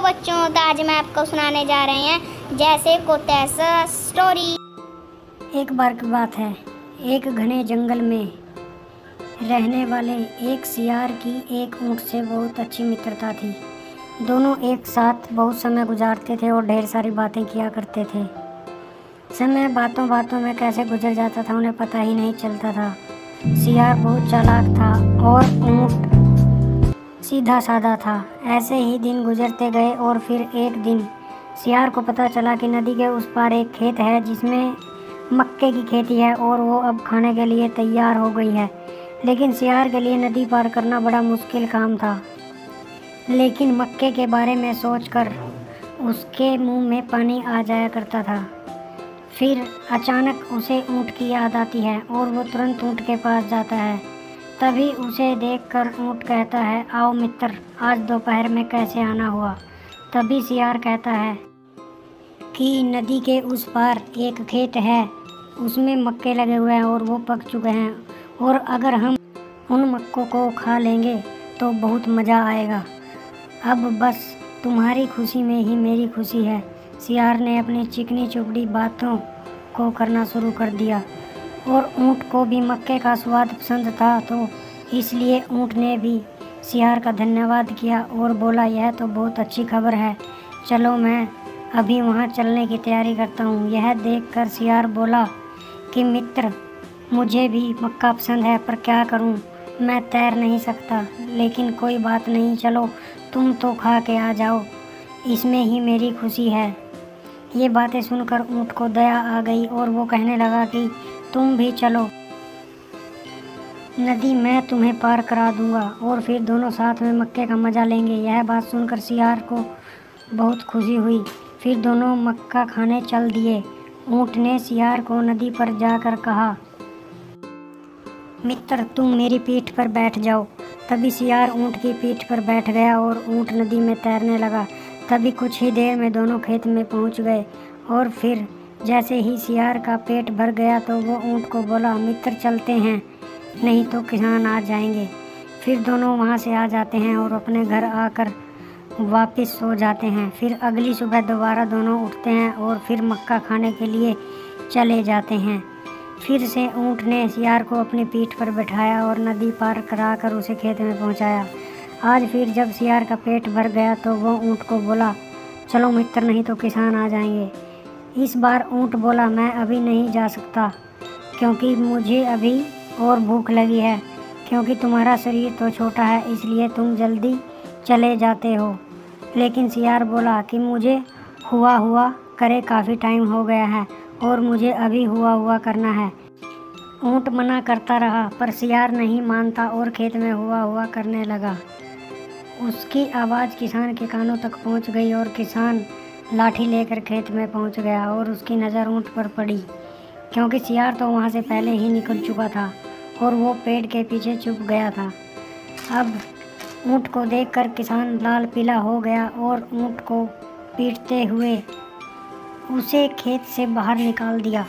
बच्चों, तो आज मैं आपको सुनाने जा रहे हैं जैसे को तैसा स्टोरी। एक बार की बात है, एक घने जंगल में रहने वाले एक सियार की एक ऊँट से बहुत अच्छी मित्रता थी। दोनों एक साथ बहुत समय गुजारते थे और ढेर सारी बातें किया करते थे। समय बातों बातों में कैसे गुजर जाता था उन्हें पता ही नहीं चलता था। सियार बहुत चालाक था और ऊँट सीधा साधा था। ऐसे ही दिन गुजरते गए और फिर एक दिन सियार को पता चला कि नदी के उस पार एक खेत है जिसमें मक्के की खेती है और वो अब खाने के लिए तैयार हो गई है। लेकिन सियार के लिए नदी पार करना बड़ा मुश्किल काम था। लेकिन मक्के के बारे में सोचकर उसके मुंह में पानी आ जाया करता था। फिर अचानक उसे ऊँट की याद आती है और वो तुरंत ऊँट के पास जाता है। तभी उसे देखकर ऊँट कहता है, आओ मित्र, आज दोपहर में कैसे आना हुआ। तभी सियार कहता है कि नदी के उस पार एक खेत है, उसमें मक्के लगे हुए हैं और वो पक चुके हैं, और अगर हम उन मक्कों को खा लेंगे तो बहुत मज़ा आएगा। अब बस तुम्हारी खुशी में ही मेरी खुशी है। सियार ने अपनी चिकनी चुपड़ी बातों को करना शुरू कर दिया और ऊँट को भी मक्के का स्वाद पसंद था, तो इसलिए ऊँट ने भी सियार का धन्यवाद किया और बोला, यह तो बहुत अच्छी खबर है, चलो मैं अभी वहाँ चलने की तैयारी करता हूँ। यह देखकर सियार बोला कि मित्र, मुझे भी मक्का पसंद है, पर क्या करूँ, मैं तैर नहीं सकता। लेकिन कोई बात नहीं, चलो तुम तो खा के आ जाओ, इसमें ही मेरी खुशी है। ये बातें सुनकर ऊँट को दया आ गई और वो कहने लगा कि तुम भी चलो, नदी मैं तुम्हें पार करा दूंगा और फिर दोनों साथ में मक्के का मज़ा लेंगे। यह बात सुनकर सियार को बहुत खुशी हुई। फिर दोनों मक्का खाने चल दिए। ऊँट ने सियार को नदी पर जाकर कहा, मित्र, तुम मेरी पीठ पर बैठ जाओ। तभी सियार ऊँट की पीठ पर बैठ गया और ऊँट नदी में तैरने लगा। तभी कुछ ही देर में दोनों खेत में पहुंच गए और फिर जैसे ही सियार का पेट भर गया तो वो ऊँट को बोला, मित्र चलते हैं, नहीं तो किसान आ जाएंगे। फिर दोनों वहाँ से आ जाते हैं और अपने घर आकर वापस सो जाते हैं। फिर अगली सुबह दोबारा दोनों उठते हैं और फिर मक्का खाने के लिए चले जाते हैं। फिर से ऊँट ने सियार को अपनी पीठ पर बैठाया और नदी पार करा कर उसे खेत में पहुँचाया। आज फिर जब सियार का पेट भर गया तो वो ऊँट को बोला, चलो मित्र, नहीं तो किसान आ जाएंगे। इस बार ऊँट बोला, मैं अभी नहीं जा सकता क्योंकि मुझे अभी और भूख लगी है, क्योंकि तुम्हारा शरीर तो छोटा है इसलिए तुम जल्दी चले जाते हो। लेकिन सियार बोला कि मुझे हुआ करे काफ़ी टाइम हो गया है और मुझे अभी हुआ करना है। ऊँट मना करता रहा पर सियार नहीं मानता और खेत में हुआ करने लगा। उसकी आवाज़ किसान के कानों तक पहुंच गई और किसान लाठी लेकर खेत में पहुंच गया और उसकी नज़र ऊँट पर पड़ी, क्योंकि सियार तो वहां से पहले ही निकल चुका था और वो पेड़ के पीछे छुप गया था। अब ऊँट को देखकर किसान लाल पीला हो गया और ऊँट को पीटते हुए उसे खेत से बाहर निकाल दिया।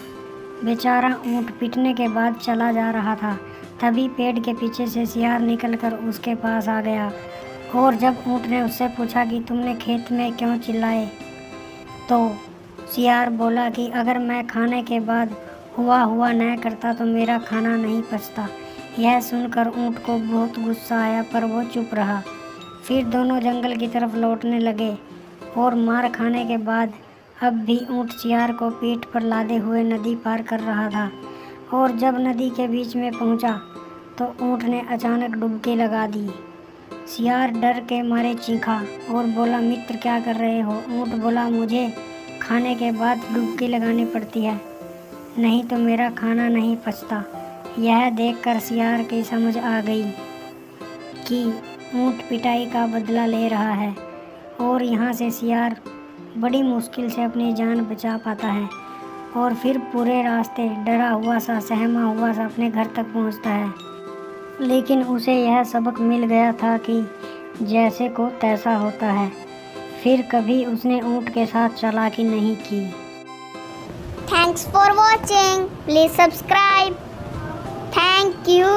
बेचारा ऊँट पीटने के बाद चला जा रहा था। तभी पेड़ के पीछे से सियार निकलकर उसके पास आ गया और जब ऊँट ने उससे पूछा कि तुमने खेत में क्यों चिल्लाए, तो सियार बोला कि अगर मैं खाने के बाद हुआ न करता तो मेरा खाना नहीं पचता। यह सुनकर ऊँट को बहुत गुस्सा आया पर वो चुप रहा। फिर दोनों जंगल की तरफ लौटने लगे और मार खाने के बाद अब भी ऊँट सियार को पीठ पर लादे हुए नदी पार कर रहा था। और जब नदी के बीच में पहुंचा तो ऊँट ने अचानक डुबकी लगा दी। सियार डर के मारे चीखा और बोला, मित्र क्या कर रहे हो। ऊँट बोला, मुझे खाने के बाद डुबकी लगानी पड़ती है, नहीं तो मेरा खाना नहीं पचता। यह देखकर सियार की समझ आ गई कि ऊँट पिटाई का बदला ले रहा है और यहाँ से सियार बड़ी मुश्किल से अपनी जान बचा पाता है और फिर पूरे रास्ते डरा हुआ सा सहमा हुआ सा अपने घर तक पहुँचता है। लेकिन उसे यह सबक मिल गया था कि जैसे को तैसा होता है। फिर कभी उसने ऊँट के साथ चालाकी नहीं की। Thanks for watching, please subscribe. Thank you.